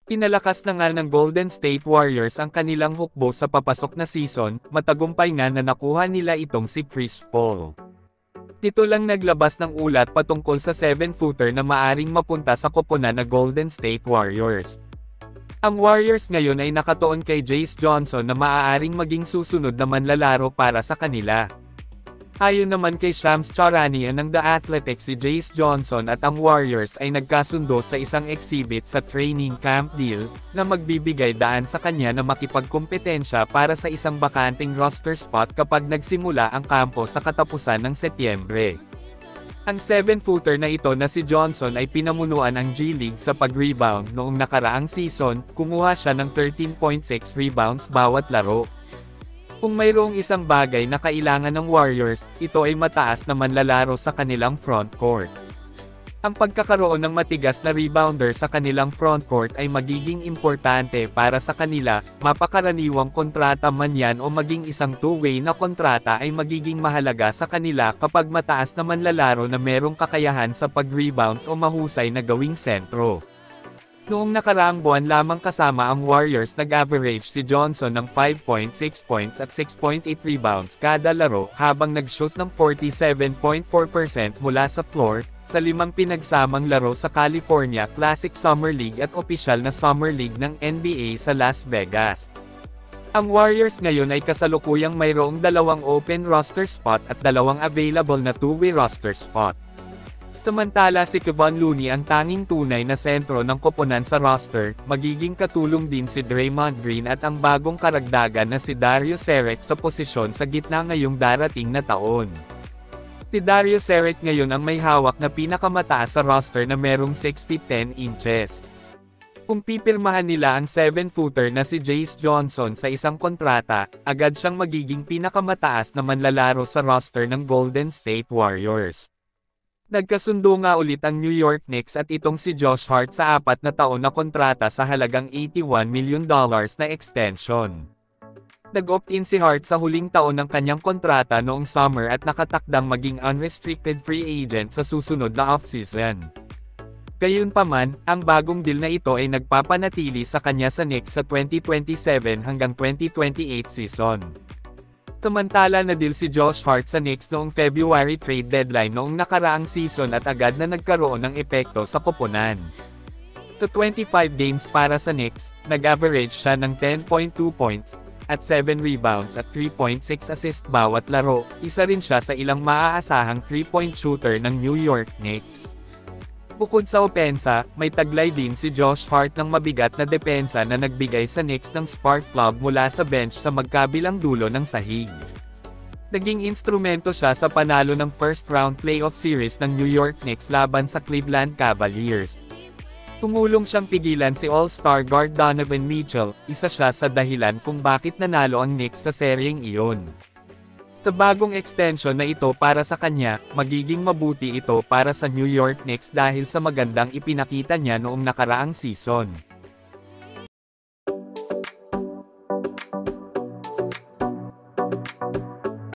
Pinalakas na nga ng Golden State Warriors ang kanilang hukbo sa papasok na season, matagumpay nga na nakuha nila itong si Chris Paul. Dito lang naglabas ng ulat patungkol sa 7-footer na maaring mapunta sa koponan na Golden State Warriors. Ang Warriors ngayon ay nakatuon kay Jace Johnson na maaaring maging susunod na manlalaro para sa kanila. Ayon naman kay Shams Charania ng The Athletic, si Jace Johnson at ang Warriors ay nagkasundo sa isang exhibit sa training camp deal, na magbibigay daan sa kanya na makipagkompetensya para sa isang bakanting roster spot kapag nagsimula ang kampo sa katapusan ng Setyembre. Ang 7-footer na ito na si Johnson ay pinamunuan ang G-League sa pag-rebound noong nakaraang season, kumuha siya ng 13.6 rebounds bawat laro. Kung mayroong isang bagay na kailangan ng Warriors, ito ay mataas na manlalaro sa kanilang frontcourt. Ang pagkakaroon ng matigas na rebounder sa kanilang frontcourt ay magiging importante para sa kanila, mapakaraniwang kontrata man yan o maging isang two-way na kontrata ay magiging mahalaga sa kanila kapag mataas na manlalaro na merong kakayahan sa pag-rebounds o mahusay na gawing sentro. Noong nakaraang buwan lamang kasama ang Warriors nag-average si Johnson ng 5.6 points at 6.8 rebounds kada laro habang nag-shoot ng 47.4% mula sa floor, sa 5 pinagsamang laro sa California Classic Summer League at opisyal na Summer League ng NBA sa Las Vegas. Ang Warriors ngayon ay kasalukuyang mayroong 2 open roster spot at 2 available na two-way roster spot. Samantala si Kevon Looney ang tanging tunay na sentro ng koponan sa roster, magiging katulong din si Draymond Green at ang bagong karagdagan na si Dario Saric sa posisyon sa gitna ngayong darating na taon. Si Dario Saric ngayon ang may hawak na pinakamataas sa roster na merong 60-10 inches. Kung pipirmahan nila ang 7-footer na si Jace Johnson sa isang kontrata, agad siyang magiging pinakamataas na manlalaro sa roster ng Golden State Warriors. Nagkasundo nga ulit ang New York Knicks at itong si Josh Hart sa 4 na taon na kontrata sa halagang $81 million na extension. Nag-opt-in si Hart sa huling taon ng kanyang kontrata noong summer at nakatakdang maging unrestricted free agent sa susunod na offseason. Gayunpaman, ang bagong deal na ito ay nagpapanatili sa kanya sa Knicks sa 2027 hanggang 2028 season. Samantala na deal si Josh Hart sa Knicks noong February trade deadline noong nakaraang season at agad na nagkaroon ng epekto sa koponan. Sa 25 games para sa Knicks, nag-average siya ng 10.2 points, at 7 rebounds at 3.6 assists bawat laro, isa rin siya sa ilang maaasahang 3-point shooter ng New York Knicks. Bukod sa opensa, may taglay din si Josh Hart ng mabigat na depensa na nagbigay sa Knicks ng spark plug mula sa bench sa magkabilang dulo ng sahig. Naging instrumento siya sa panalo ng first-round playoff series ng New York Knicks laban sa Cleveland Cavaliers. Tumulong siyang pigilan si All-Star guard Donovan Mitchell, isa siya sa dahilan kung bakit nanalo ang Knicks sa seryeng iyon. Sa bagong extension na ito para sa kanya, magiging mabuti ito para sa New York Knicks dahil sa magandang ipinakita niya noong nakaraang season.